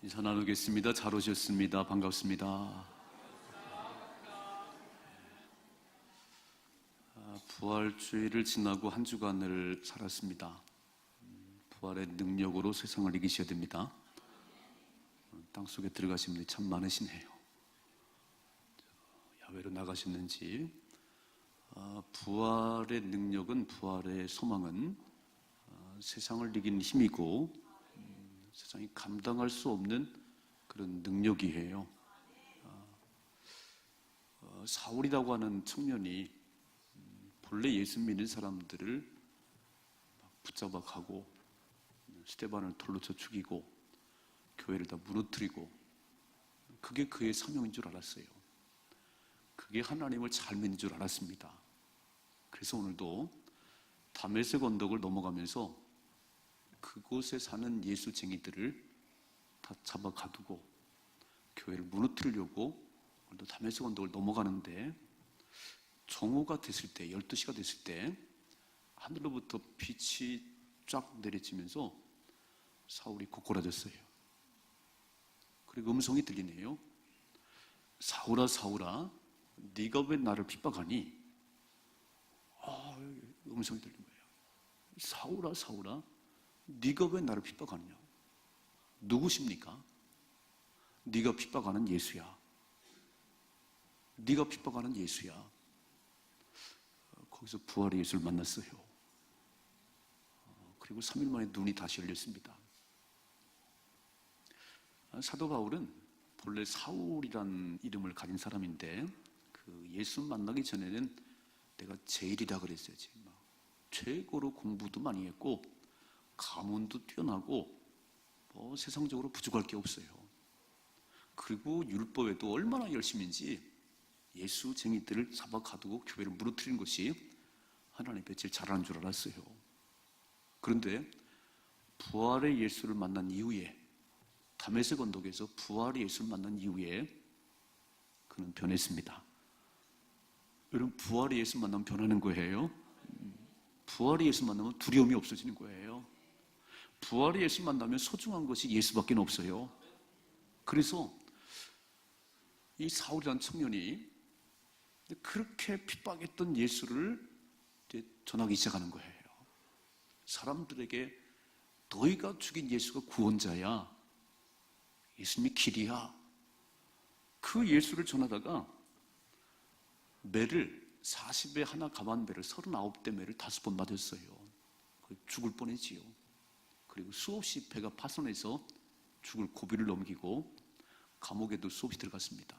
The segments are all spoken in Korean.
인사 나누겠습니다. 잘 오셨습니다. 반갑습니다. 부활주의를 지나고 한 주간을 살았습니다. 부활의 능력으로 세상을 이기셔야 됩니다. 땅속에 들어가신 분이 참 많으시네요. 야외로 나가셨는지. 부활의 능력은, 부활의 소망은 세상을 이기는 힘이고 세상이 감당할 수 없는 그런 능력이에요. 사울이라고 하는 청년이 본래 예수 믿는 사람들을 붙잡아 가고 스데반을 돌로 쳐 죽이고 교회를 다 무너뜨리고, 그게 그의 사명인 줄 알았어요. 그게 하나님을 잘 믿는 줄 알았습니다. 그래서 오늘도 다메섹 언덕을 넘어가면서 그곳에 사는 예수쟁이들을 다 잡아 가두고 교회를 무너뜨리려고 오늘도 다메섹 언덕을 넘어가는데, 정오가 됐을 때, 12시가 됐을 때 하늘로부터 빛이 쫙 내려지면서 사울이 고꾸라졌어요. 그리고 음성이 들리네요. 사울아 사울아, 네가 왜 나를 핍박하니? 음성이 들린 거예요. 사울아 사울아, 네가 왜 나를 핍박하느냐? 누구십니까? 네가 핍박하는 예수야. 네가 핍박하는 예수야. 거기서 부활의 예수를 만났어요. 그리고 3일 만에 눈이 다시 열렸습니다. 사도 바울은 본래 사울이란 이름을 가진 사람인데, 그 예수 만나기 전에는 내가 제일이라 그랬어요. 최고로 공부도 많이 했고 가문도 뛰어나고 세상적으로 부족할 게 없어요. 그리고 율법에도 얼마나 열심인지 예수쟁이들을 잡아 가두고 교회를 무너뜨리는 것이 하나님 앞에 제일 잘하는 줄 알았어요. 그런데 부활의 예수를 만난 이후에, 다메섹 언덕에서 부활의 예수를 만난 이후에 그는 변했습니다. 여러분, 부활의 예수 만나면 변하는 거예요. 부활의 예수 만나면 두려움이 없어지는 거예요. 부활의 예수 만나면 소중한 것이 예수밖에 없어요. 그래서 이 사울이라는 청년이 그렇게 핍박했던 예수를 이제 전하기 시작하는 거예요. 사람들에게 너희가 죽인 예수가 구원자야, 예수님이 길이야. 그 예수를 전하다가 매를 40에 하나 감한 매를 39대 매를 5번 맞았어요. 죽을 뻔했지요. 그리고 수없이 배가 파손해서 죽을 고비를 넘기고 감옥에도 수없이 들어갔습니다.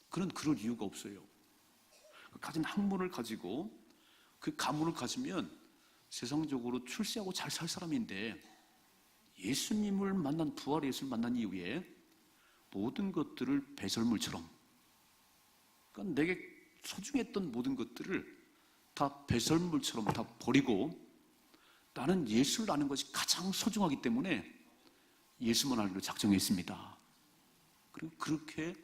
그는 그럴 이유가 없어요. 가진 학문을 가지고, 그 가문을 가지면 세상적으로 출세하고 잘 살 사람인데, 예수님을 만난, 부활의 예수를 만난 이후에 모든 것들을 배설물처럼, 그러니까 내게 소중했던 모든 것들을 다 배설물처럼 다 버리고 나는 예수를 아는 것이 가장 소중하기 때문에 예수만 알기로 작정했습니다. 그리고 그렇게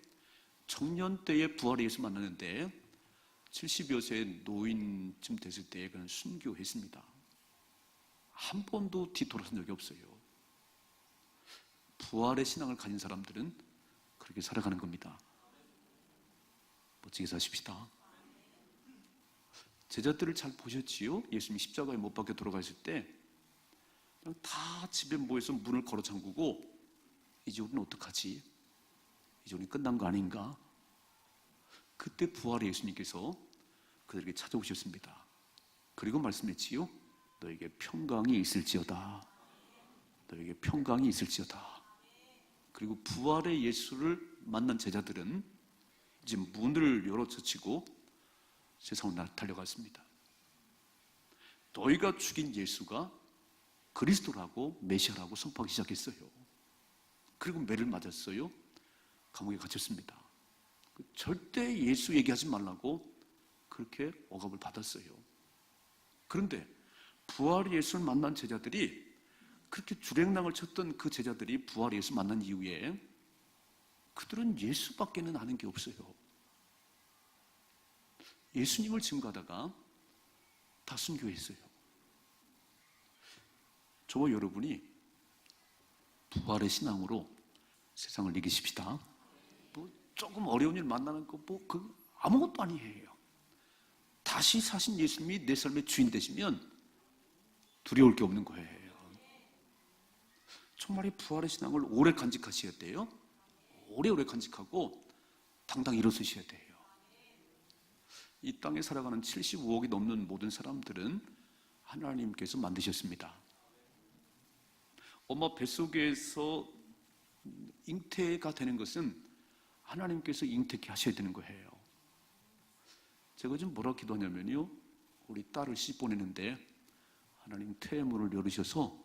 청년 때에 부활의 예수 만났는데 70여 세의 노인쯤 됐을 때에 그는 순교했습니다. 한 번도 뒤돌아선 적이 없어요. 부활의 신앙을 가진 사람들은 그렇게 살아가는 겁니다. 멋지게 사십시다. 제자들을 잘 보셨지요? 예수님이 십자가에 못 박혀 돌아가실 때 그냥 다 집에 모여서 문을 걸어 잠그고, 이제 우리는 어떡하지? 이제 우리는 끝난 거 아닌가? 그때 부활의 예수님께서 그들에게 찾아오셨습니다. 그리고 말씀했지요. 너에게 평강이 있을지어다. 너에게 평강이 있을지어다. 그리고 부활의 예수를 만난 제자들은 이제 문을 열어젖히고 세상으로 달려갔습니다. 너희가 죽인 예수가 그리스도라고, 메시아라고 선포하기 시작했어요. 그리고 매를 맞았어요. 감옥에 갇혔습니다. 절대 예수 얘기하지 말라고 그렇게 억압을 받았어요. 그런데 부활의 예수를 만난 제자들이, 그렇게 주랭랑을 쳤던 그 제자들이 부활의 예수 만난 이후에 그들은 예수밖에는 아는 게 없어요. 예수님을 증거하다가 다 순교했어요. 저와 여러분이 부활의 신앙으로 세상을 이기십시다. 뭐 조금 어려운 일 만나는 거 뭐 그 아무것도 아니에요. 다시 사신 예수님이 내 삶의 주인 되시면 두려울 게 없는 거예요. 정말 이 부활의 신앙을 오래 간직하셔야 돼요. 오래오래 간직하고 당당히 일어서셔야 돼요. 이 땅에 살아가는 75억이 넘는 모든 사람들은 하나님께서 만드셨습니다. 엄마 뱃속에서 잉태가 되는 것은 하나님께서 잉태케 하셔야 되는 거예요. 제가 지금 뭐라 기도하냐면요, 우리 딸을 시 보내는데 하나님 태의 문을 열으셔서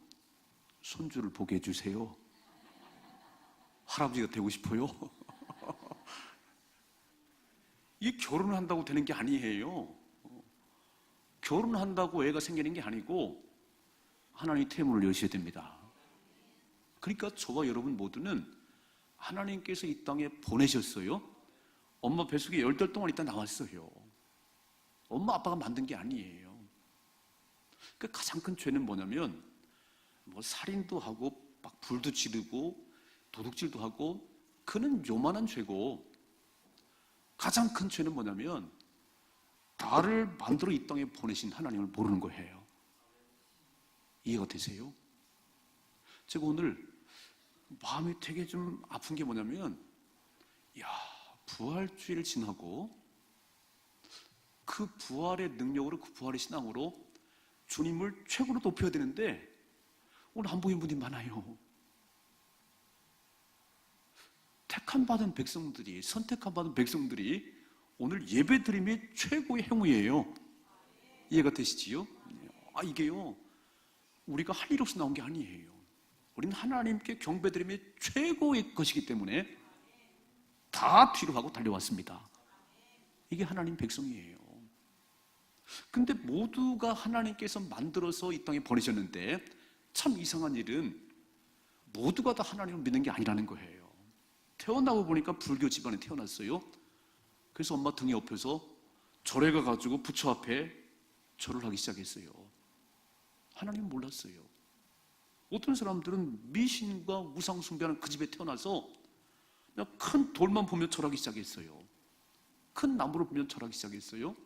손주를 보게 해주세요. 할아버지가 되고 싶어요. 이게 결혼을 한다고 되는 게 아니에요. 결혼한다고 애가 생기는 게 아니고 하나님이 태의 문을 여셔야 됩니다. 그러니까 저와 여러분 모두는 하나님께서 이 땅에 보내셨어요. 엄마 뱃속에 10달 동안 있다 나왔어요. 엄마 아빠가 만든 게 아니에요. 그 가장 큰 죄는 뭐냐면 뭐 살인도 하고 막 불도 지르고 도둑질도 하고 그는 요만한 죄고, 가장 큰 죄는 뭐냐면 나를 만들어 이 땅에 보내신 하나님을 모르는 거예요. 이해가 되세요? 제가 오늘 마음이 되게 좀 아픈 게 뭐냐면, 부활주의를 지나고 그 부활의 능력으로, 그 부활의 신앙으로 주님을 최고로 높여야 되는데 오늘 안 보이는 분이 많아요. 택함받은 백성들이, 선택함받은 백성들이 오늘 예배드림이 최고의 행위예요. 이해가 되시지요? 이게요, 우리가 할 일 없이 나온 게 아니에요. 우리는 하나님께 경배드림이 최고의 것이기 때문에 다 뒤로 하고 달려왔습니다. 이게 하나님 백성이에요. 근데 모두가 하나님께서 만들어서 이 땅에 보내셨는데 참 이상한 일은 모두가 다 하나님을 믿는 게 아니라는 거예요. 태어나고 보니까 불교 집안에 태어났어요. 그래서 엄마 등에 업혀서 절에 가가지고 부처 앞에 절을 하기 시작했어요. 하나님 몰랐어요. 어떤 사람들은 미신과 우상 숭배하는 그 집에 태어나서 그냥 큰 돌만 보면 절하기 시작했어요. 큰 나무를 보면 절하기 시작했어요.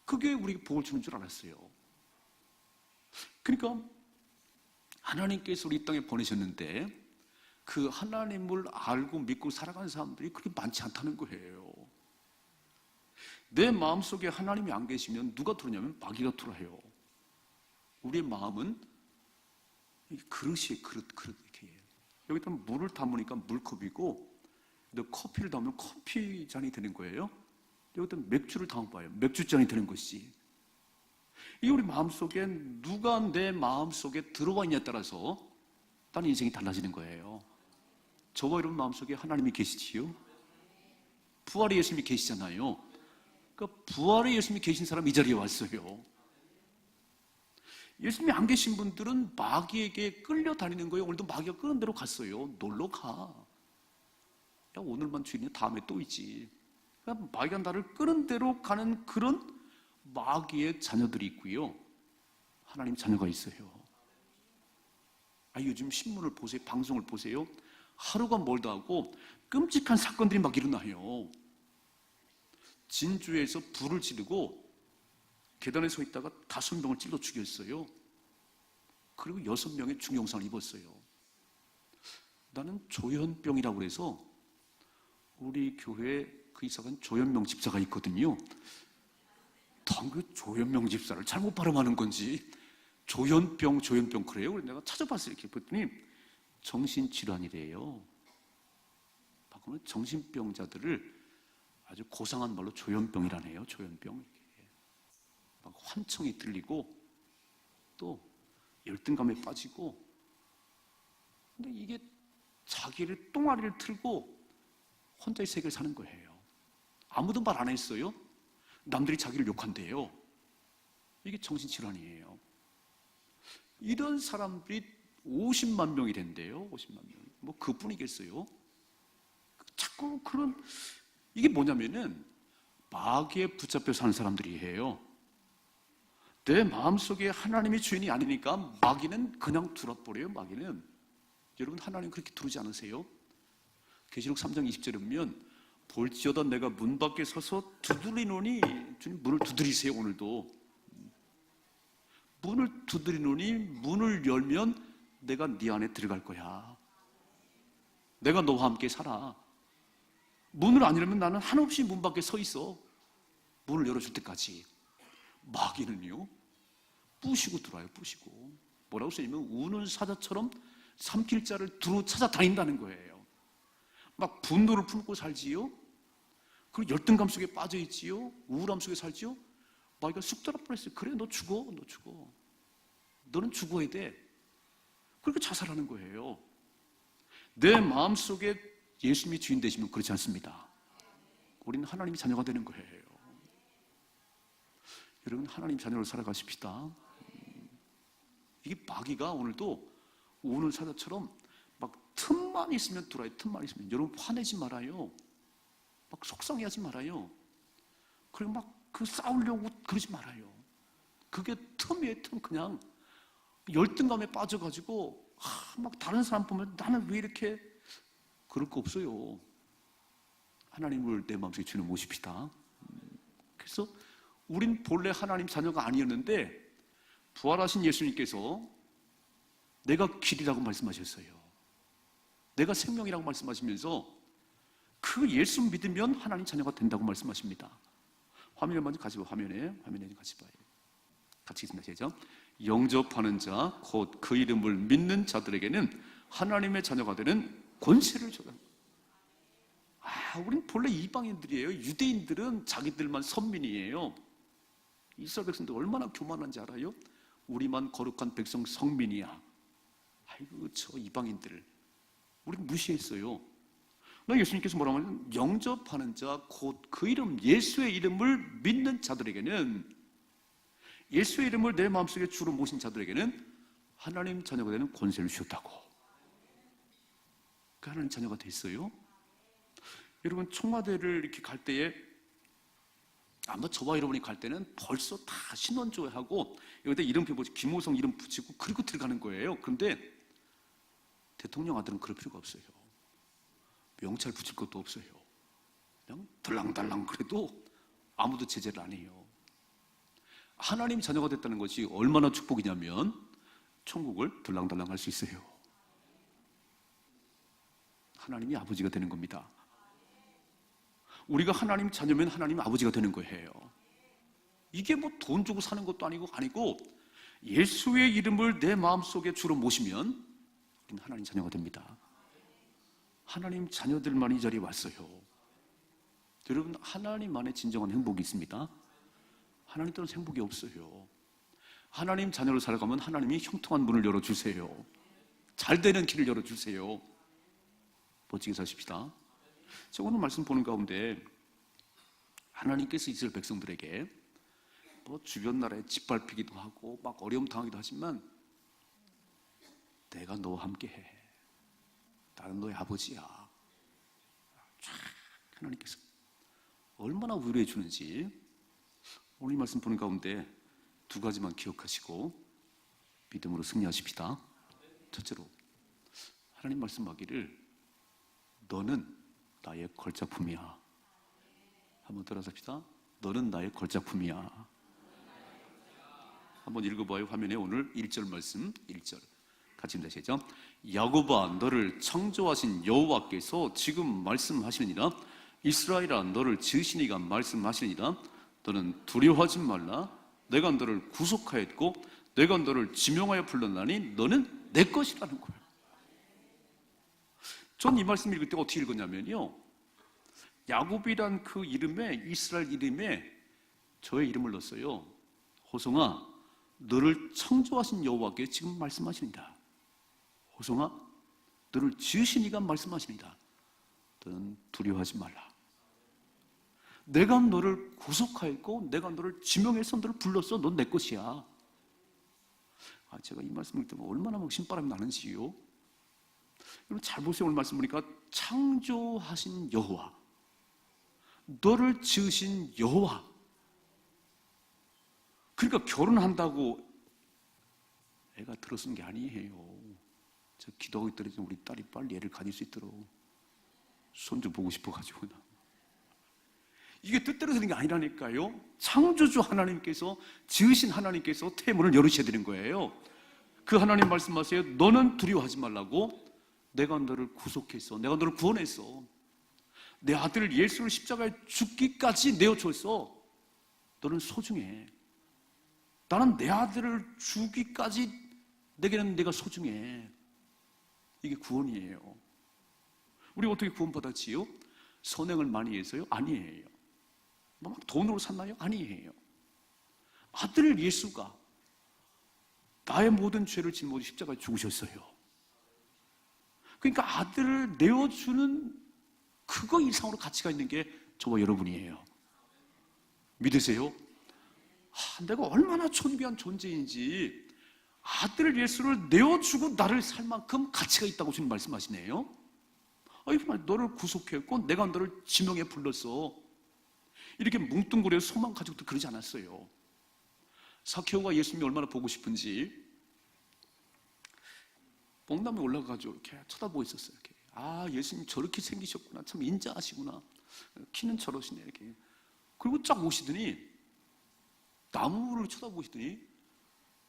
그게 우리에게 복을 주는 줄 알았어요. 그러니까 하나님께서 우리 이 땅에 보내셨는데 그 하나님을 알고 믿고 살아가는 사람들이 그렇게 많지 않다는 거예요. 내 마음속에 하나님이 안 계시면 누가 들어오냐면 마귀가 들어와요. 우리의 마음은 그릇이에요. 그릇 이렇게. 여기다 물을 담으니까 물컵이고, 커피를 담으면 커피잔이 되는 거예요. 여기다 맥주를 담아봐요. 맥주잔이 되는 것이. 이 우리 마음속에 누가 내 마음속에 들어와 있냐에 따라서 나는 인생이 달라지는 거예요. 저와 여러분 마음속에 하나님이 계시지요? 부활의 예수님이 계시잖아요. 그러니까 부활의 예수님이 계신 사람이 이 자리에 왔어요. 예수님이 안 계신 분들은 마귀에게 끌려다니는 거예요. 오늘도 마귀가 끄는 대로 갔어요. 놀러 가. 야, 오늘만 주인이 다음에 또 있지. 그러니까 마귀가 나를 끄는 대로 가는 그런 마귀의 자녀들이 있고요, 하나님 자녀가 있어요. 요즘 신문을 보세요. 방송을 보세요. 하루가 멀다 하고 끔찍한 사건들이 막 일어나요. 진주에서 불을 지르고 계단에 서 있다가 5명을 찔러 죽였어요. 그리고 6명의 중형상을 입었어요. 나는 조현병이라고 그래서 우리 교회에 그 이사간 조현명 집사가 있거든요. 그 조현명 집사를 잘못 발음하는 건지 조현병 그래요. 그래서 내가 찾아봤어요. 이렇게 봤더니 정신질환이래요. 바꾸면 정신병자들을 아주 고상한 말로 조현병이라네요. 조현병. 막 환청이 들리고 또 열등감에 빠지고, 근데 이게 자기를 똥아리를 틀고 혼자의 세계를 사는 거예요. 아무도 말 안 했어요. 남들이 자기를 욕한대요. 이게 정신질환이에요. 이런 사람들이 50만 명이 된대요. 50만 명. 뭐 그뿐이겠어요. 자꾸 이게 뭐냐면은 마귀에 붙잡혀 사는 사람들이에요. 내 마음속에 하나님이 주인이 아니니까 마귀는 그냥 두라버려요. 마귀는 여러분, 하나님 그렇게 두르지 않으세요? 계시록 3장 20절에 보면 볼지어다 내가 문 밖에 서서 두드리노니, 주님 문을 두드리세요. 오늘도 문을 두드리노니 문을 열면 내가 네 안에 들어갈 거야. 내가 너와 함께 살아. 문을 안 열면 나는 한없이 문 밖에 서 있어. 문을 열어줄 때까지. 마귀는요, 부시고 들어와요. 부시고. 뭐라고 써있냐면 우는 사자처럼 삼킬자를 두루 찾아다닌다는 거예요. 막 분노를 품고 살지요. 그리고 열등감 속에 빠져있지요. 우울함 속에 살지요. 마귀가 쑥 들어버렸어요. 그래, 너 죽어. 너 죽어. 너는 죽어야 돼. 그렇게 자살하는 거예요. 내 마음속에 예수님이 주인 되시면 그렇지 않습니다. 우리는 하나님의 자녀가 되는 거예요. 여러분, 하나님 자녀로 살아가십시다. 이게 마귀가 오늘도 우는 사자처럼 막 틈만 있으면 들어와요. 틈만 있으면. 여러분, 화내지 말아요. 막 속상해하지 말아요. 그리고 막 그 싸우려고 그러지 말아요. 그게 틈이에요. 틈. 그냥 열등감에 빠져가지고 막 다른 사람 보면 나는 왜 이렇게, 그럴 거 없어요. 하나님을 내 마음속에 주는 모십시다. 그래서 우린 본래 하나님 자녀가 아니었는데 부활하신 예수님께서 내가 길이라고 말씀하셨어요. 내가 생명이라고 말씀하시면서 그 예수 믿으면 하나님 자녀가 된다고 말씀하십니다. 화면에 먼저 같이 봐요. 화면에 같이 봐요. 같이 있습니다. 시작. 영접하는 자, 곧 그 이름을 믿는 자들에게는 하나님의 자녀가 되는 권세를 줘요. 우린 본래 이방인들이에요. 유대인들은 자기들만 선민이에요. 이스라엘 백성들 얼마나 교만한지 알아요? 우리만 거룩한 백성 성민이야. 아이고, 저 이방인들 우린 무시했어요. 나 예수님께서 뭐라고 하냐면 영접하는 자, 곧 그 이름, 예수의 이름을 믿는 자들에게는, 예수의 이름을 내 마음속에 주로 모신 자들에게는 하나님 자녀가 되는 권세를 주셨다고. 그 하나님 자녀가 됐어요. 여러분, 청와대를 이렇게 갈 때에 아마 저와 여러분이 갈 때는 벌써 다 신원조회하고 여기다 이름표 붙이고 김호성 이름 붙이고 그리고 들어가는 거예요. 그런데 대통령 아들은 그럴 필요가 없어요. 명찰 붙일 것도 없어요. 그냥 달랑달랑 그래도 아무도 제재를 안 해요. 하나님 자녀가 됐다는 것이 얼마나 축복이냐면 천국을 들랑달랑 할 수 있어요. 하나님이 아버지가 되는 겁니다. 우리가 하나님 자녀면 하나님 아버지가 되는 거예요. 이게 뭐 돈 주고 사는 것도 아니고 예수의 이름을 내 마음속에 주로 모시면 우리는 하나님 자녀가 됩니다. 하나님 자녀들만 이 자리에 왔어요. 여러분, 하나님 안에 진정한 행복이 있습니다. 하나님 따른 행복이 없어요. 하나님 자녀로 살아가면 하나님이 형통한 문을 열어주세요. 잘 되는 길을 열어주세요. 멋지게 사십시다. 제가 오늘 말씀 보는 가운데 하나님께서 이스라엘 백성들에게 뭐 주변 나라에 짓밟히기도 하고 막 어려움 당하기도 하지만 내가 너와 함께해. 나는 너의 아버지야. 쫙 하나님께서 얼마나 위로해 주는지 오늘 이 말씀 보는 가운데 두 가지만 기억하시고 믿음으로 승리하십시다. 첫째로 하나님 말씀하기를 너는 나의 걸작품이야. 한번 따라합시다. 너는 나의 걸작품이야. 한번 읽어봐요. 화면에 오늘 1절 말씀 1절 같이 읽으시죠. 야곱아 너를 창조하신 여호와께서 지금 말씀하시느니라. 이스라엘아 너를 지으신 이가 말씀하시느니라. 너는 두려워하지 말라. 내가 너를 구속하였고 내가 너를 지명하여 불렀나니 너는 내 것이라는 거예요. 전 이 말씀 읽을 때 어떻게 읽었냐면요, 야곱이란 그 이름에, 이스라엘 이름에 저의 이름을 넣었어요. 호성아 너를 창조하신 여호와께 지금 말씀하십니다. 호성아 너를 지으신 이가 말씀하십니다. 너는 두려워하지 말라. 내가 너를 구속하였고 내가 너를 지명해서 너를 불렀어. 넌 내 것이야. 제가 이 말씀을 듣고 얼마나 막 신바람이 나는지요. 여러분 잘 보세요. 오늘 말씀 보니까 창조하신 여호와, 너를 지으신 여호와. 그러니까 결혼한다고 애가 들어선 게 아니에요. 저 기도하고 있더니 우리 딸이 빨리 애를 가질 수 있도록 손주 보고 싶어가지고. 이게 뜻대로 되는 게 아니라니까요. 창조주 하나님께서, 지으신 하나님께서 태문을 열으셔야 되는 거예요. 그 하나님 말씀하세요. 너는 두려워하지 말라고. 내가 너를 구속했어. 내가 너를 구원했어. 내 아들 예수를 십자가에 죽기까지 내어줬어. 너는 소중해. 나는 내 아들을 주기까지 내게는 내가 소중해. 이게 구원이에요. 우리 어떻게 구원받았지요? 선행을 많이 해서요? 아니에요. 막 돈으로 샀나요? 아니에요. 아들 예수가 나의 모든 죄를 짊어지고 십자가에 죽으셨어요. 그러니까 아들을 내어주는 그거 이상으로 가치가 있는 게 저와 여러분이에요. 믿으세요? 내가 얼마나 존귀한 존재인지 아들 예수를 내어주고 나를 살 만큼 가치가 있다고 주님 말씀하시네요. 너를 구속했고 내가 너를 지명에 불렀어. 이렇게 뭉뚱그려서 소망 가지고도 그러지 않았어요. 사케오가 예수님이 얼마나 보고 싶은지 뽕나무에 올라가가지고 이렇게 쳐다보고 있었어요. 이렇게. 예수님 저렇게 생기셨구나. 참 인자하시구나. 키는 저러시네. 이렇게. 그리고 쫙 오시더니 나무를 쳐다보시더니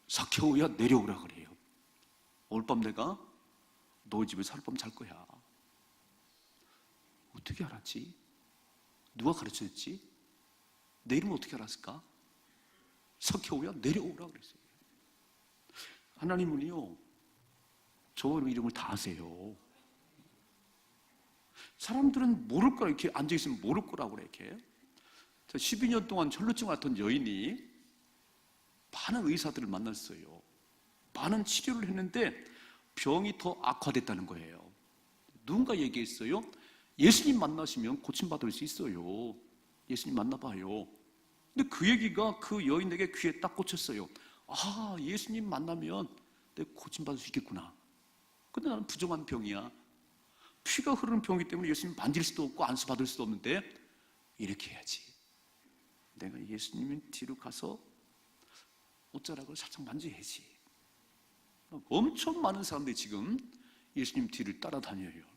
사케오야 내려오라 그래요. 오늘 밤 내가 너희 집에서 하룻밤 잘 거야. 어떻게 알았지? 누가 가르쳐줬지? 내 이름을 어떻게 알았을까? 사케오야 내려오라 그랬어요. 하나님은요 저와 이름을 다 아세요. 사람들은 모를 거라 이렇게 앉아있으면 모를 거라고 그래. 이렇게 12년 동안 혈루증 앓던 여인이 많은 의사들을 만났어요. 많은 치료를 했는데 병이 더 악화됐다는 거예요. 누군가 얘기했어요. 예수님 만나시면 고침받을 수 있어요. 예수님 만나봐요. 근데 그 얘기가 그 여인에게 귀에 딱 꽂혔어요. 예수님 만나면 내가 고침받을 수 있겠구나. 근데 나는 부정한 병이야. 피가 흐르는 병이기 때문에 예수님 만질 수도 없고 안수 받을 수도 없는데 이렇게 해야지. 내가 예수님 뒤로 가서 옷자락을 살짝 만져야지. 엄청 많은 사람들이 지금 예수님 뒤를 따라다녀요.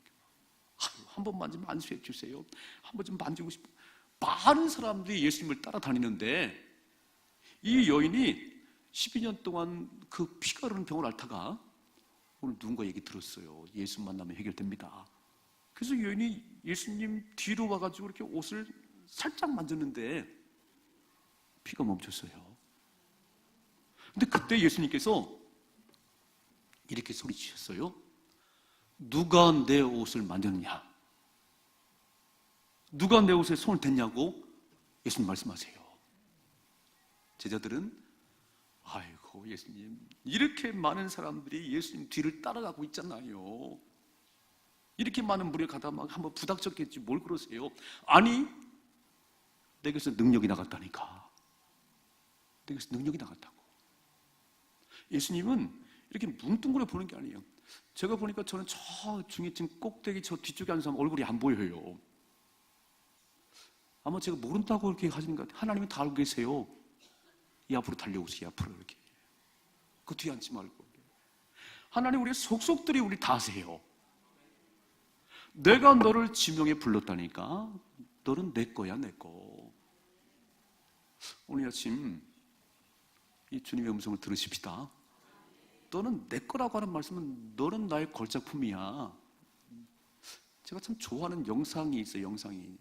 한 번 만지면 안수해 주세요. 한 번 좀 만지고 싶어. 많은 사람들이 예수님을 따라다니는데 이 여인이 12년 동안 그 피가 흐르는 병을 앓다가 오늘 누군가 얘기 들었어요. 예수 만나면 해결됩니다. 그래서 이 여인이 예수님 뒤로 와가지고 이렇게 옷을 살짝 만졌는데 피가 멈췄어요. 근데 그때 예수님께서 이렇게 소리치셨어요. 누가 내 옷을 만졌느냐? 누가 내 옷에 손을 댔냐고 예수님 말씀하세요. 제자들은 아이고 예수님 이렇게 많은 사람들이 예수님 뒤를 따라가고 있잖아요. 이렇게 많은 무리가 가다 막 한번 부닥쳤겠지 뭘 그러세요? 아니 내게서 능력이 나갔다니까. 내게서 능력이 나갔다고. 예수님은 이렇게 뭉뚱그려 보는 게 아니에요. 제가 보니까 저는 저 중위층 꼭대기 저 뒤쪽에 앉은 사람 얼굴이 안 보여요. 아마 제가 모른다고 이렇게 하시는 것 같아요. 하나님은 다 알고 계세요. 이 앞으로 달려오세요. 앞으로 이렇게. 그 뒤에 앉지 말고. 하나님 우리 속속들이 우리 다 아세요. 내가 너를 지명에 불렀다니까. 너는 내 거야, 내 거. 오늘 아침 이 주님의 음성을 들으십시다. 너는 내 거라고 하는 말씀은 너는 나의 걸작품이야. 제가 참 좋아하는 영상이 있어요. 영상이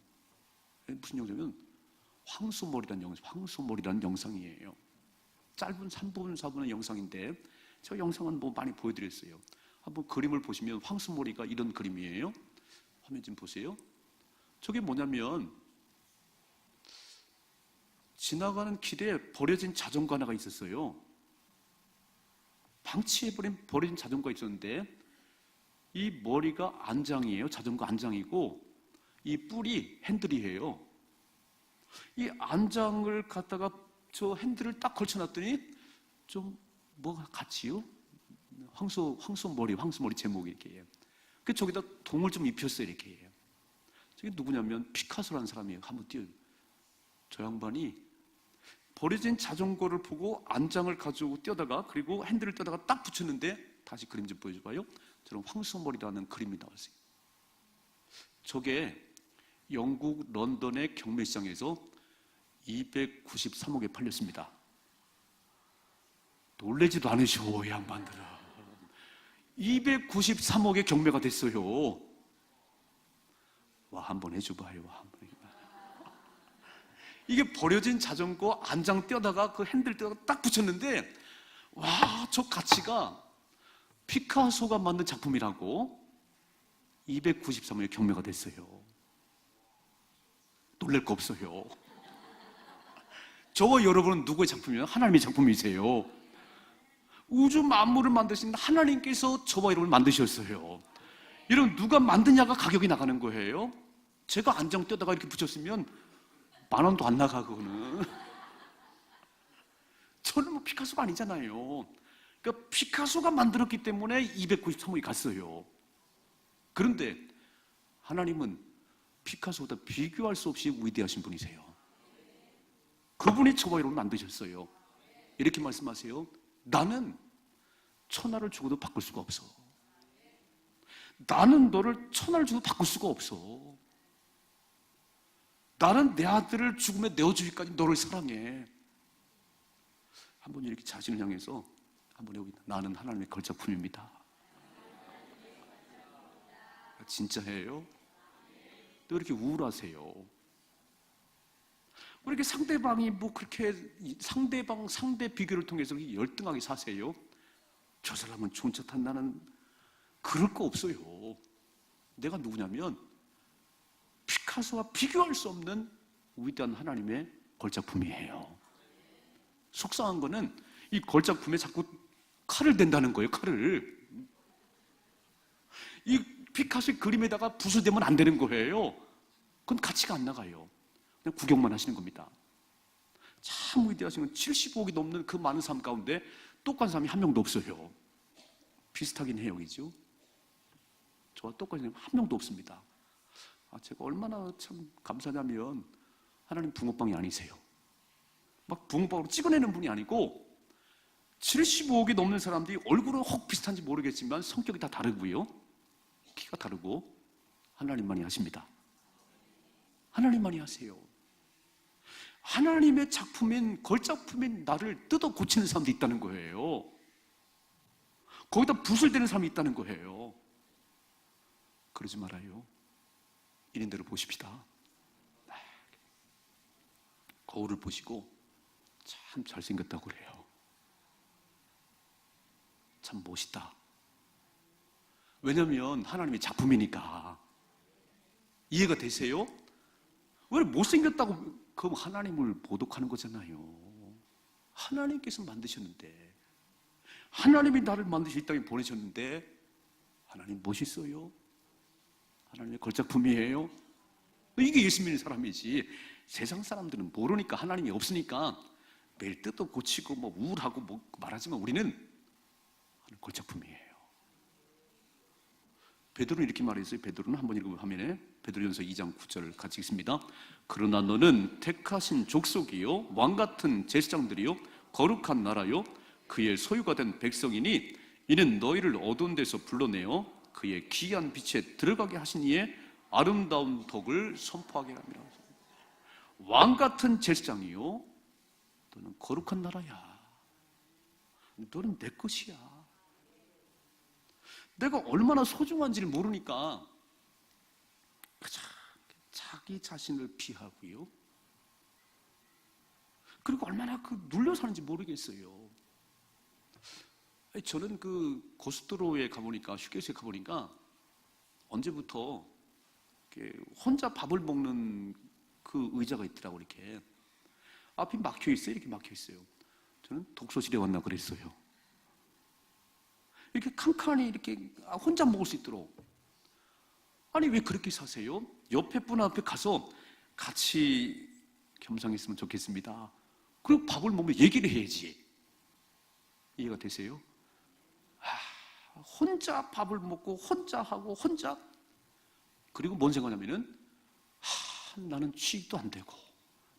무슨 영상이냐면 황소몰이라는 영상이에요. 짧은 3분 4분의 영상인데 저 영상은 뭐 많이 보여드렸어요. 한번 그림을 보시면 황소몰이가 이런 그림이에요. 화면 좀 보세요. 저게 뭐냐면 지나가는 길에 버려진 자전거 하나가 있었어요. 방치해버린 버려진 자전거가 있었는데 이 머리가 안장이에요. 자전거 안장이고 이 뿔이 핸들이에요. 이 안장을 갖다가 저 핸들을 딱 걸쳐놨더니 좀 뭐가 같이요? 황소머리 제목이 이렇게 해요. 그 저기다 동을 좀 입혔어요. 이렇게 해요. 저게 누구냐면 피카소라는 사람이에요. 한번 띄워요. 저 양반이 버려진 자전거를 보고 안장을 가지고 뛰어다가 그리고 핸들을 뛰어다가 딱 붙였는데 다시 그림 좀 보여줘봐요. 저는 황소머리라는 그림이 나왔어요. 저게 영국 런던의 경매시장에서 293억에 팔렸습니다. 놀라지도 않으셔, 이 양반들은. 293억에 경매가 됐어요. 와, 한번 해줘봐요. 한번 해줘봐요. 이게 버려진 자전거 안장 떼다가 그 핸들 떼다가 딱 붙였는데, 와, 저 가치가 피카소가 만든 작품이라고 293억에 경매가 됐어요. 놀랄 거 없어요. 저와 여러분은 누구의 작품이에요? 하나님의 작품이세요. 우주 만물을 만드신 하나님께서 저와 여러분을 만드셨어요. 여러분, 누가 만드냐가 가격이 나가는 거예요. 제가 안장 떼다가 이렇게 붙였으면 10,000원도 안 나가, 그거는. 저는 뭐 피카소가 아니잖아요. 그러니까 피카소가 만들었기 때문에 293억이 갔어요. 그런데 하나님은 피카소보다 비교할 수 없이 위대하신 분이세요. 그분이 저와 여러분을 만드셨어요. 이렇게 말씀하세요. 나는 천하를 주고도 바꿀 수가 없어. 나는 너를 천하를 주고도 바꿀 수가 없어. 나는 내 아들을 죽음에 내어주기까지 너를 사랑해. 한번 이렇게 자신을 향해서 한번 해보겠다. 나는 하나님의 걸작품입니다. 진짜예요? 또 이렇게 우울하세요? 왜 이렇게 상대방이 뭐 그렇게 상대 비교를 통해서 열등하게 사세요? 저 사람은 좋은 척 한다는, 그럴 거 없어요. 내가 누구냐면 피카소와 비교할 수 없는 위대한 하나님의 걸작품이에요. 속상한 거는 이 걸작품에 자꾸 칼을 댄다는 거예요. 칼을. 이 피카소의 그림에다가 붓을 대면 안 되는 거예요. 그건 가치가 안 나가요. 그냥 구경만 하시는 겁니다. 참 위대하신 건 75억이 넘는 그 많은 사람 가운데 똑같은 사람이 한 명도 없어요. 비슷하긴 해요, 그죠? 저와 똑같은 사람이 한 명도 없습니다. 제가 얼마나 참 감사하냐면 하나님 붕어빵이 아니세요. 막 붕어빵으로 찍어내는 분이 아니고 75억이 넘는 사람들이 얼굴은 혹 비슷한지 모르겠지만 성격이 다 다르고요. 키가 다르고 하나님만이 하십니다. 하나님만이 하세요. 하나님의 작품인 걸작품인 나를 뜯어 고치는 사람도 있다는 거예요. 거기다 붓을 대는 사람이 있다는 거예요. 그러지 말아요. 이인대로 보십시다. 거울을 보시고 참 잘생겼다고 그래요. 참 멋있다. 왜냐하면 하나님의 작품이니까. 이해가 되세요? 왜 못생겼다고 그럼 하나님을 모독하는 거잖아요. 하나님께서 만드셨는데, 하나님이 나를 만드시 이 땅에 보내셨는데, 하나님 멋있어요? 하나님의 걸작품이에요? 이게 예수 믿는 사람이지. 세상 사람들은 모르니까, 하나님이 없으니까 매일 뜯어 고치고 뭐 우울하고 뭐 말하지만 우리는 하나님 걸작품이에요. 베드로는 이렇게 말했어요. 베드로는 한번 읽으면 화면에 베드로전서 2장 9절을 같이 읽습니다. 그러나 너는 택하신 족속이요 왕같은 제사장들이요 거룩한 나라요 그의 소유가 된 백성이니 이는 너희를 어두운 데서 불러내어 그의 귀한 빛에 들어가게 하신 이의 아름다운 덕을 선포하게 합니다. 왕같은 제사장이요 너는 거룩한 나라야. 너는 내 것이야. 내가 얼마나 소중한지를 모르니까 그저 자기 자신을 비하고요. 그리고 얼마나 눌려 사는지 모르겠어요. 저는 고속도로에 가보니까, 휴게소에 가보니까 언제부터 혼자 밥을 먹는 그 의자가 있더라고. 이렇게 앞이 막혀 있어요. 이렇게 막혀 있어요. 저는 독서실에 왔나 그랬어요. 이렇게 칸칸이 이렇게 혼자 먹을 수 있도록. 아니 왜 그렇게 사세요? 옆에 분 앞에 가서 같이 겸상했으면 좋겠습니다. 그리고 밥을 먹으면 얘기를 해야지. 이해가 되세요? 혼자 밥을 먹고 혼자 하고 혼자. 그리고 뭔 생각하냐면은 나는 취직도 안 되고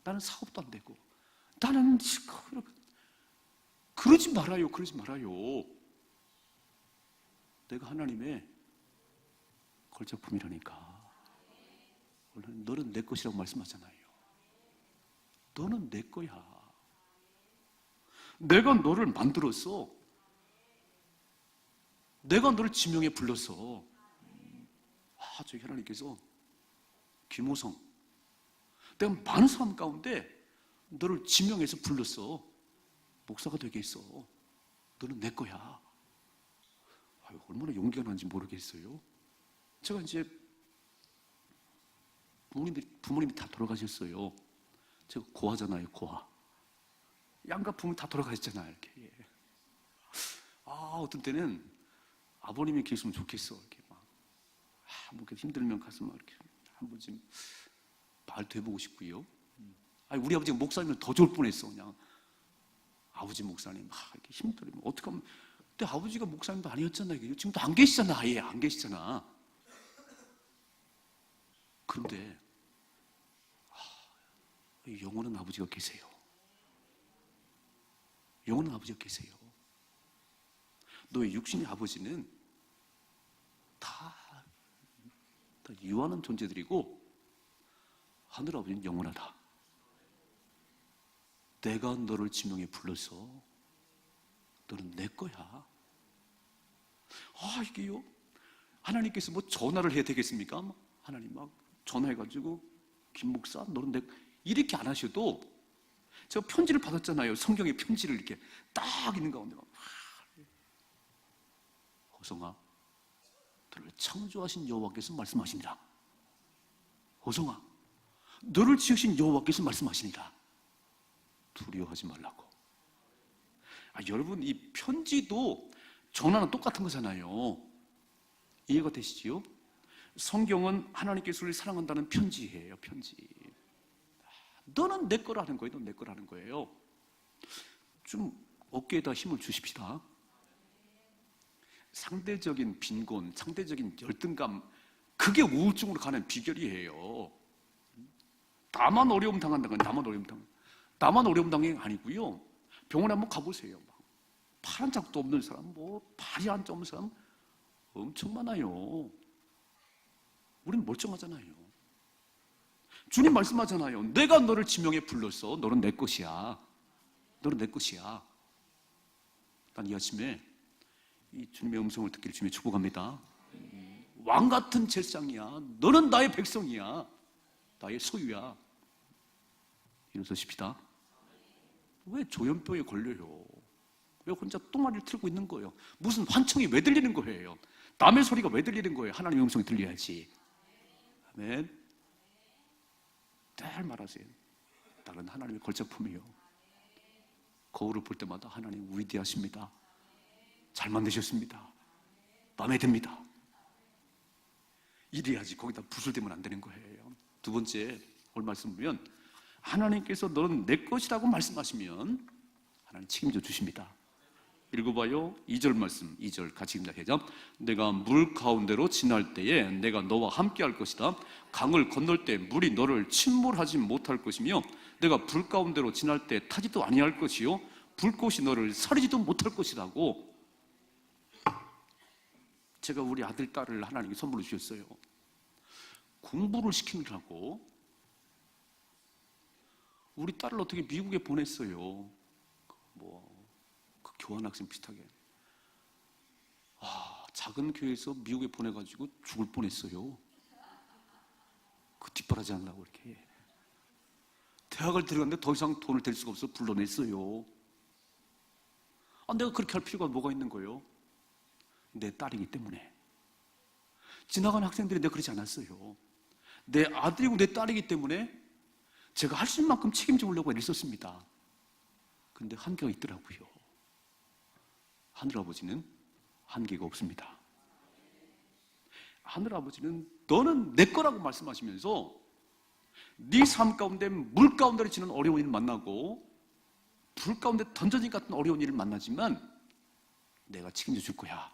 나는 사업도 안 되고 나는 그러지 말아요. 그러지 말아요. 내가 하나님의 걸작품이라니까. 너는 내 것이라고 말씀하잖아요. 너는 내 거야. 내가 너를 만들었어. 내가 너를 지명에 불렀어. 저기 하나님께서 김호성, 내가 많은 사람 가운데 너를 지명해서 불렀어. 목사가 되게 했어. 너는 내 거야. 얼마나 용기가 나는지 모르겠어요. 제가 이제 부모님이 다 돌아가셨어요. 제가 고아잖아요, 고아. 양가 부모님 다 돌아가셨잖아요, 이렇게. 어떤 때는 아버님이 계시면 좋겠어, 이렇게 막. 뭐 이렇게 힘들면 가서 막 이렇게 한 번쯤 말도 해보고 싶고요. 우리 아버지가 목사님은 더 좋을 뻔했어, 그냥. 아버지 목사님, 이렇게 힘들면 어떻게 하면. 근데 아버지가 목사님도 아니었잖아요. 지금도 안 계시잖아, 아예 안 계시잖아. 그런데 영원한 아버지가 계세요. 영원한 아버지가 계세요. 너의 육신의 아버지는 다 유한한 존재들이고 하늘 아버지는 영원하다. 내가 너를 지명해 불러서 너는 내 거야. 이게요. 하나님께서 뭐 전화를 해야 되겠습니까? 하나님 막 전화해가지고 김 목사 너는 내 이렇게 안 하셔도 제가 편지를 받았잖아요. 성경의 편지를 이렇게 딱 있는 가운데 호성아, 너를 창조하신 여호와께서 말씀하시니라. 호성아, 너를 지으신 여호와께서 말씀하시니라. 두려워하지 말라고. 여러분, 이 편지도 전화는 똑같은 거잖아요. 이해가 되시지요? 성경은 하나님께서 우리를 사랑한다는 편지예요, 편지. 너는 내 거라는 거예요, 넌 내 거라는 거예요. 좀 어깨에다 힘을 주십시다. 상대적인 빈곤, 상대적인 열등감, 그게 우울증으로 가는 비결이에요. 나만 어려움 당한다는 건 나만 어려움 당한 게 아니고요. 병원에 한번 가보세요. 팔 한 짝도 없는 사람, 발이 한 짝 없는 사람 엄청 많아요. 우린 멀쩡하잖아요. 주님 말씀하잖아요. 내가 너를 지명해 불렀어. 너는 내 것이야. 너는 내 것이야. 난 이 아침에 이 주님의 음성을 듣기를 주님의 축복합니다. 왕 같은 제사장이야. 너는 나의 백성이야. 나의 소유야. 일어서십시다. 왜 조현병에 걸려요? 왜 혼자 똥마리를 틀고 있는 거예요? 무슨 환청이 왜 들리는 거예요? 남의 소리가 왜 들리는 거예요? 하나님의 음성이 들려야지. 아멘. 늘 말하세요. 나는 하나님의 걸작품이요. 거울을 볼 때마다 하나님 위대하십니다. 잘 만드셨습니다. 마음에 듭니다. 이래야지. 거기다 붓을 대면 안 되는 거예요. 두 번째, 오늘 말씀 보면 하나님께서 너는 내 것이라고 말씀하시면 하나님 책임져 주십니다. 읽어봐요. 2절 말씀, 2절 같이 읽자. 내가 물 가운데로 지날 때에 내가 너와 함께 할 것이다. 강을 건널 때 물이 너를 침몰하지 못할 것이며 내가 불 가운데로 지날 때 타지도 아니할 것이요 불꽃이 너를 사르지도 못할 것이라고. 제가 우리 아들, 딸을 하나님께 선물로 주셨어요. 공부를 시키느라고 우리 딸을 어떻게 미국에 보냈어요. 교환학생 비슷하게. 작은 교회에서 미국에 보내가지고 죽을 뻔했어요. 그 뒷바라지 하려고 이렇게. 대학을 들어갔는데 더 이상 돈을 댈 수가 없어 불러냈어요. 내가 그렇게 할 필요가 뭐가 있는 거예요? 내 딸이기 때문에. 지나간 학생들이 내가 그러지 않았어요. 내 아들이고 내 딸이기 때문에 제가 할 수 있는 만큼 책임져 보려고 애썼습니다. 근데 한계가 있더라고요. 하늘아버지는 한계가 없습니다. 하늘아버지는 너는 내 거라고 말씀하시면서 네 삶 가운데 물 가운데로 지는 어려운 일을 만나고 불 가운데 던져진 같은 어려운 일을 만나지만 내가 책임져 줄 거야.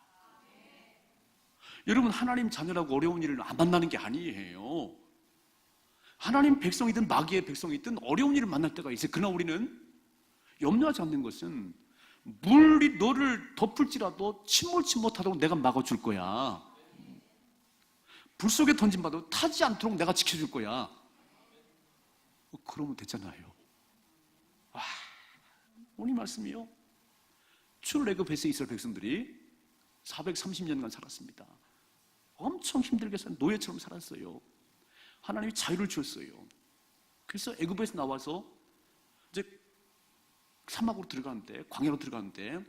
여러분, 하나님 자녀라고 어려운 일을 안 만나는 게 아니에요. 하나님 백성이든 마귀의 백성이든 어려운 일을 만날 때가 있어요. 그러나 우리는 염려하지 않는 것은 물이 너를 덮을지라도 침몰치 못하도록 내가 막아줄 거야. 불 속에 던진봐도 타지 않도록 내가 지켜줄 거야. 그러면 됐잖아요. 오늘 말씀이요. 출애굽에서 이스라엘 백성들이 430년간 살았습니다. 엄청 힘들게 산 노예처럼 살았어요. 하나님이 자유를 주었어요. 그래서 애굽에서 나와서 이제 사막으로 들어가는데, 광야로 들어가는데,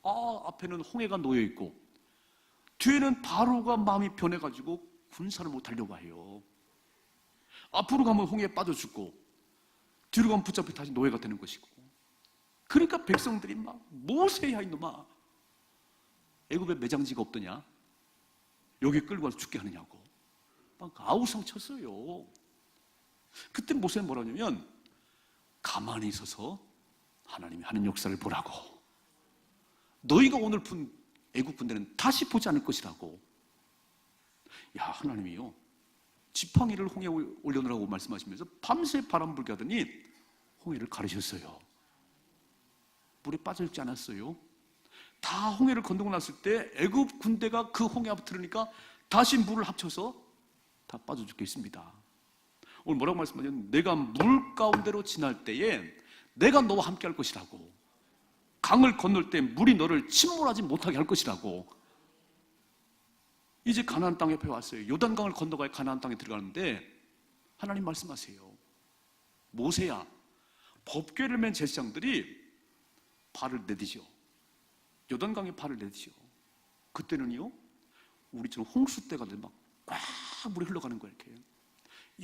앞에는 홍해가 놓여 있고 뒤에는 바로가 마음이 변해가지고 군사를 못 달려와요. 앞으로 가면 홍해에 빠져 죽고 뒤로 가면 붙잡혀 다시 노예가 되는 것이고. 그러니까 백성들이 막 모세야 이놈아, 애굽에 매장지가 없더냐, 여기 끌고 와서 죽게 하느냐고 막 아우성 쳤어요. 그때 모세는 뭐라 하냐면, 가만히 있어서 하나님이 하는 역사를 보라고. 너희가 오늘 푼 애국 군대는 다시 보지 않을 것이라고. 야, 하나님이요, 지팡이를 홍해에 올려놓으라고 말씀하시면서 밤새 바람 불게 하더니 홍해를 가르셨어요. 물에 빠져 있지 않았어요. 다 홍해를 건너고 났을 때 애굽 군대가 그 홍해 앞에 들으니까 다시 물을 합쳐서 다 빠져 죽게 있습니다. 오늘 뭐라고 말씀하냐면, 내가 물 가운데로 지날 때에 내가 너와 함께 할 것이라고. 강을 건널 때 물이 너를 침몰하지 못하게 할 것이라고. 이제 가나안 땅 옆에 왔어요. 요단강을 건너가야 가나안 땅에 들어가는데 하나님 말씀하세요. 모세야, 법궤를 맨 제사장들이 발을 내디죠. 요단강에 발을 내디죠. 그때는요, 우리처럼 홍수 때가 되면 막 물이 흘러가는 거야. 이렇게.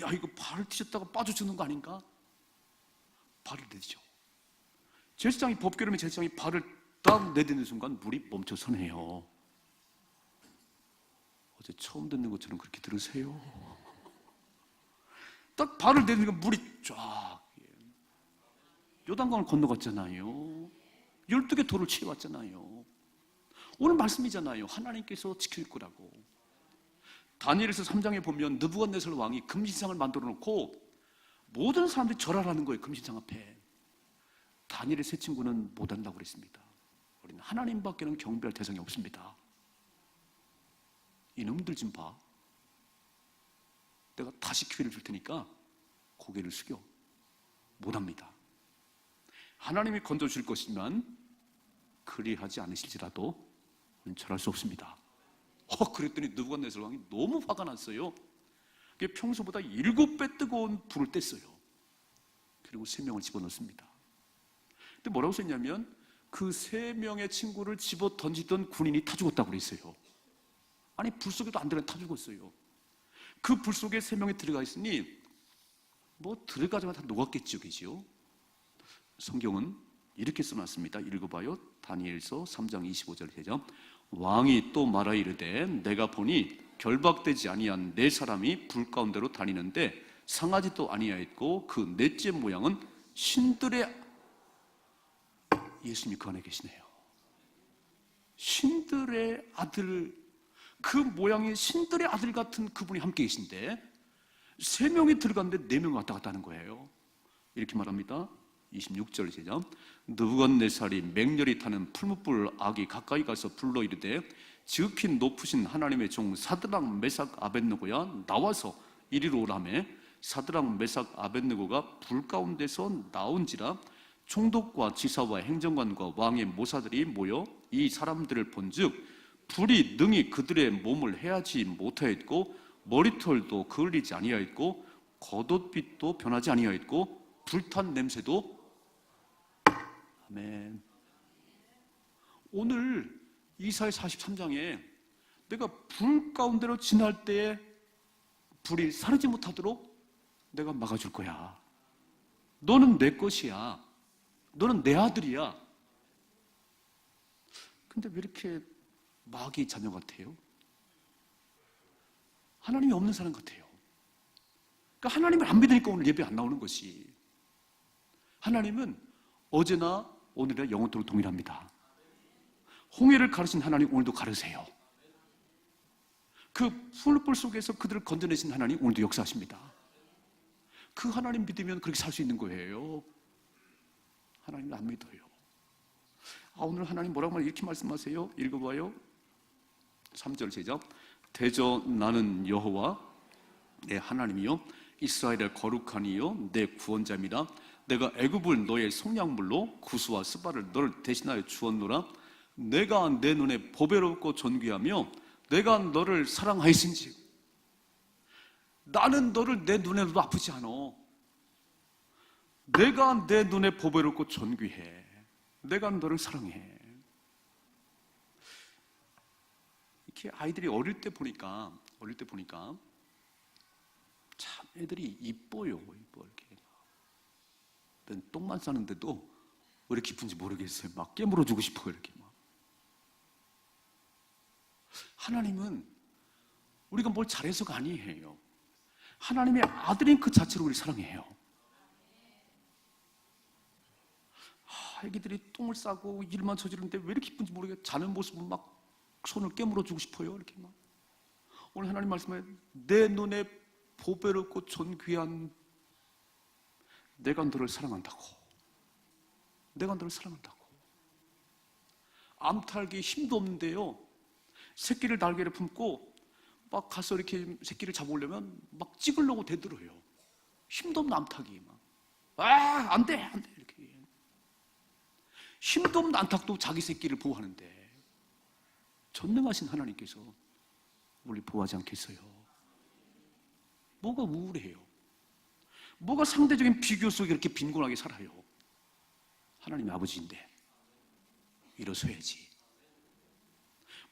야, 이거 발을 뒤졌다가 빠져 죽는 거 아닌가? 발을 내디죠. 제사장이, 법궤를 맨 제사장이 발을 딱 내딛는 순간 물이 멈춰서네요. 어제 처음 듣는 것처럼 그렇게 들으세요. 딱 발을 내딛으니까 물이 쫙, 요단강을 건너갔잖아요. 12개 돌을 치워왔잖아요. 오늘 말씀이잖아요. 하나님께서 지킬 거라고. 다니엘서 3장에 보면 느부갓네살 왕이 금신상을 만들어 놓고 모든 사람들이 절하라는 거예요. 금신상 앞에. 다니엘의 세 친구는 못 한다고 그랬습니다. 우리는 하나님밖에는 경배할 대상이 없습니다. 이놈들 좀 봐. 내가 다시 기회를 줄 테니까 고개를 숙여. 못합니다. 하나님이 건져줄 것이지만 그리하지 않으실지라도 절할 수 없습니다. 그랬더니 느부갓네살 왕이 너무 화가 났어요. 평소보다 7배 뜨거운 불을 뗐어요. 그리고 3명을 집어넣습니다. 근데 뭐라고 썼냐면, 그 3명의 친구를 집어 던지던 군인이 타 죽었다고 그랬어요. 아니, 불 속에도 안 들어가 타 죽었어요. 그 불 속에 3명이 들어가 있으니 뭐 들어가자마자 다 녹았겠죠, 그죠? 성경은 이렇게 써놨습니다. 읽어봐요. 다니엘서 3장 25절 되죠. 왕이 또 말하 이르되, 내가 보니 결박되지 아니한 4사람이 불 가운데로 다니는데 상하지도 아니하였고 그 넷째 모양은 신들의, 예수님이 그 안에 계시네요. 신들의 아들, 그 모양이 신들의 아들 같은 그분이 함께 계신데 3명이 들어갔는데 4명이 왔다 갔다 하는 거예요. 이렇게 말합니다. 26절 시작. 느부갓네살이 맹렬히 타는 풀무불 악이 가까이 가서 불러 이르되, 지극히 높으신 하나님의 종 사드락 메삭 아벳느고야, 나와서 이리로 오라매. 사드락 메삭 아벳느고가 불 가운데서 나온지라 총독과 지사와 행정관과 왕의 모사들이 모여 이 사람들을 본즉 불이 능히 그들의 몸을 해하지 못하였고 머리털도 그을리지 아니하였고 겉옷빛도 변하지 아니하였고 불탄 냄새도. 아멘. 오늘 이사야 43장에 내가 불 가운데로 지날 때에 불이 사르지 못하도록 내가 막아줄 거야. 너는 내 것이야. 너는 내 아들이야. 근데 왜 이렇게 마귀 자녀 같아요? 하나님이 없는 사람 같아요. 그러니까 하나님을 안 믿으니까 오늘 예배 안 나오는 것이. 하나님은 어제나 오늘이나 영원토록 동일합니다. 홍해를 가르신 하나님 오늘도 가르세요. 그 풀불 속에서 그들을 건져내신 하나님 오늘도 역사하십니다. 그 하나님 믿으면 그렇게 살 수 있는 거예요. 하나님을 안 믿어요. 오늘 하나님 뭐라고 이렇게 말씀하세요? 읽어봐요. 3절 시작. 대저 나는 여호와 내 하나님이요 이스라엘의 거룩하니요 내 구원자입니다. 내가 애굽을 너의 속량물로 구스와 스바를 너를 대신하여 주었노라. 내가 내 눈에 보배롭고 존귀하며 내가 너를 사랑하였은지. 나는 너를 내 눈에도 아프지 않아. 내가 내 눈에 보배롭고 존귀해. 내가 너를 사랑해. 이렇게 아이들이 어릴 때 보니까 참 애들이 이뻐요. 이렇게. 똥만 싸는데도 왜 이렇게 기쁜지 모르겠어요. 막 깨물어주고 싶어요. 이렇게 막. 하나님은 우리가 뭘 잘해서가 아니에요. 하나님의 아들인 그 자체로 우리를 사랑해요. 애기들이 똥을 싸고 일만 저지르는데 왜 이렇게 기쁜지 모르겠어요. 자는 모습은 막 손을 깨물어주고 싶어요. 이렇게 막. 오늘 하나님 말씀에 내 눈에 보배롭고 존귀한 내가 너를 사랑한다고. 내가 너를 사랑한다고. 암탉이 힘도 없는데요. 새끼를 날개를 품고 막 가서 이렇게 새끼를 잡으려면 막 찍으려고 대들어요. 힘도 없는 암탉이 막. 안 돼, 안 돼. 이렇게. 힘도 없는 암탉도 자기 새끼를 보호하는데 전능하신 하나님께서 우리 보호하지 않겠어요? 뭐가 우울해요? 뭐가 상대적인 비교 속에 이렇게 빈곤하게 살아요? 하나님의 아버지인데 일어서야지.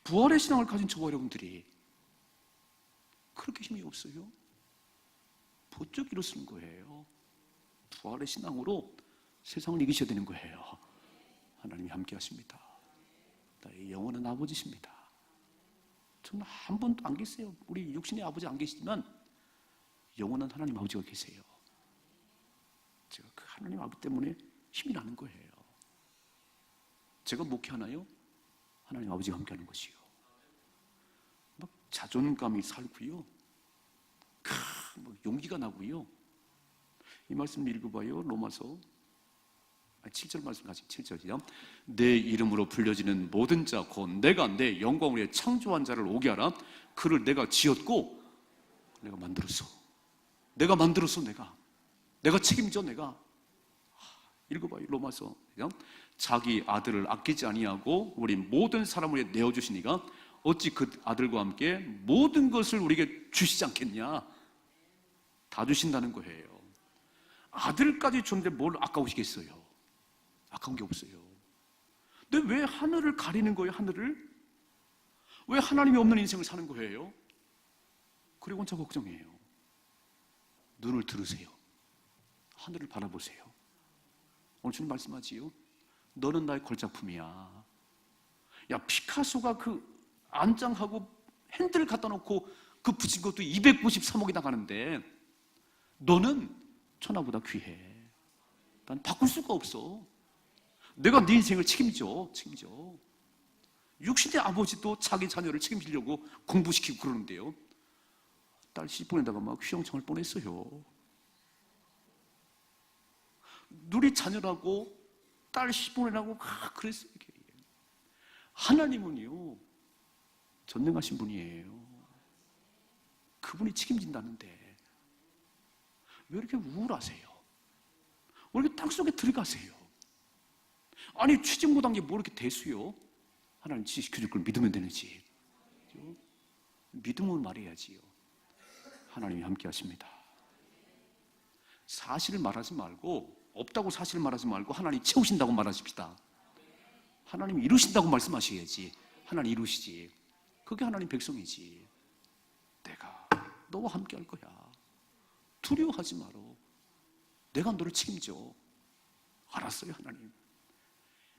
부활의 신앙을 가진 저와 여러분들이 그렇게 힘이 없어요? 부쩍 일어서는 거예요. 부활의 신앙으로 세상을 이기셔야 되는 거예요. 하나님이 함께 하십니다. 나의 영원한 아버지십니다. 저는 한 번도 안 계세요. 우리 육신의 아버지 안 계시지만 영원한 하나님 아버지가 계세요. 제가 그 하나님 아버지 때문에 힘이 나는 거예요. 제가 목회하나요? 하나님 아버지가 함께 하는 것이요. 막 자존감이 살고요. 막 용기가 나고요. 이 말씀 읽어봐요. 로마서 7절 말씀 같이 7절이요. 내 이름으로 불려지는 모든 자 곧 내가 내 영광을 위해 창조한 자를 오게 하라. 그를 내가 지었고 내가 만들었어. 내가 책임져. 내가. 읽어봐요. 로마서. 자기 아들을 아끼지 아니하고 우리 모든 사람을 위해 내어주시니가 어찌 그 아들과 함께 모든 것을 우리에게 주시지 않겠냐. 다 주신다는 거예요. 아들까지 줬는데 뭘 아까우시겠어요? 아까운 게 없어요. 근데 왜 하늘을 가리는 거예요? 하늘을? 왜 하나님이 없는 인생을 사는 거예요? 그리고 혼자 걱정해요. 눈을 들으세요. 하늘을 바라보세요. 오늘 주님 말씀하지요. 너는 나의 걸작품이야. 야, 피카소가 그 안장하고 핸들 갖다 놓고 그 붙인 것도 293억이 나가는데 너는 천하보다 귀해. 난 바꿀 수가 없어. 내가 네 인생을 책임져. 육신의 아버지도 자기 자녀를 책임지려고 공부시키고 그러는데요. 딸 시집 보내다가 막 휘영청을 보냈어요. 누리 자녀라고 딸 시집 보내라고 그랬어요. 하나님은요 전능하신 분이에요. 그분이 책임진다는데 왜 이렇게 우울하세요? 왜 이렇게 땅속에 들어가세요? 아니 취직 못한 게 뭐 이렇게 대수요? 하나님 지시켜줄 걸 믿으면 되는지. 믿음을 말해야지요. 하나님이 함께 하십니다. 사실을 말하지 말고, 없다고 사실을 말하지 말고 하나님 채우신다고 말하십시다. 하나님이 이루신다고 말씀하셔야지. 하나님 이루시지. 그게 하나님 백성이지. 내가 너와 함께 할 거야. 두려워하지 마라. 내가 너를 책임져. 알았어요, 하나님.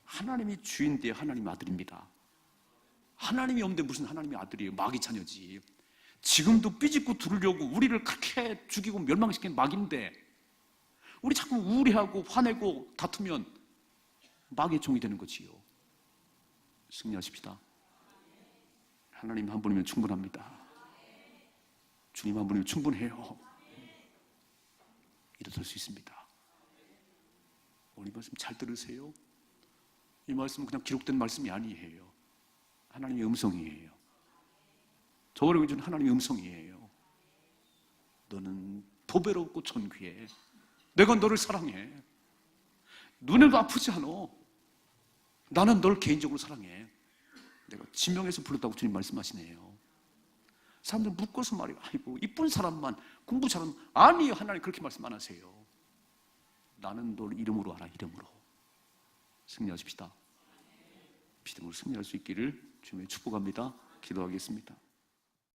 하나님이 주인데 하나님 아들입니다. 하나님이 없는데 무슨 하나님의 아들이에요? 마귀 자녀지. 지금도 삐짓고 두르려고 우리를 그렇게 죽이고 멸망시킨 마귀인데 우리 자꾸 우울해하고 화내고 다투면 마귀의 종이 되는 거지요. 승리하십시다. 하나님 한 분이면 충분합니다. 주님 한 분이면 충분해요. 일어설 수 있습니다. 오늘 말씀 잘 들으세요. 이 말씀은 그냥 기록된 말씀이 아니에요. 하나님의 음성이에요. 저버리고 준 하나님의 음성이에요. 너는 보배롭고 존귀해. 내가 너를 사랑해. 눈에도 아프지 않아. 나는 널 개인적으로 사랑해. 내가 지명해서 불렀다고 주님 말씀하시네요. 사람들 묶어서 말해요. 아이고 이쁜 사람만 공부 잘하면 아니에요. 하나님 그렇게 말씀 안 하세요. 나는 널 이름으로 알아. 이름으로. 승리하십시다. 믿음으로 승리할 수 있기를 주님의 축복합니다. 기도하겠습니다.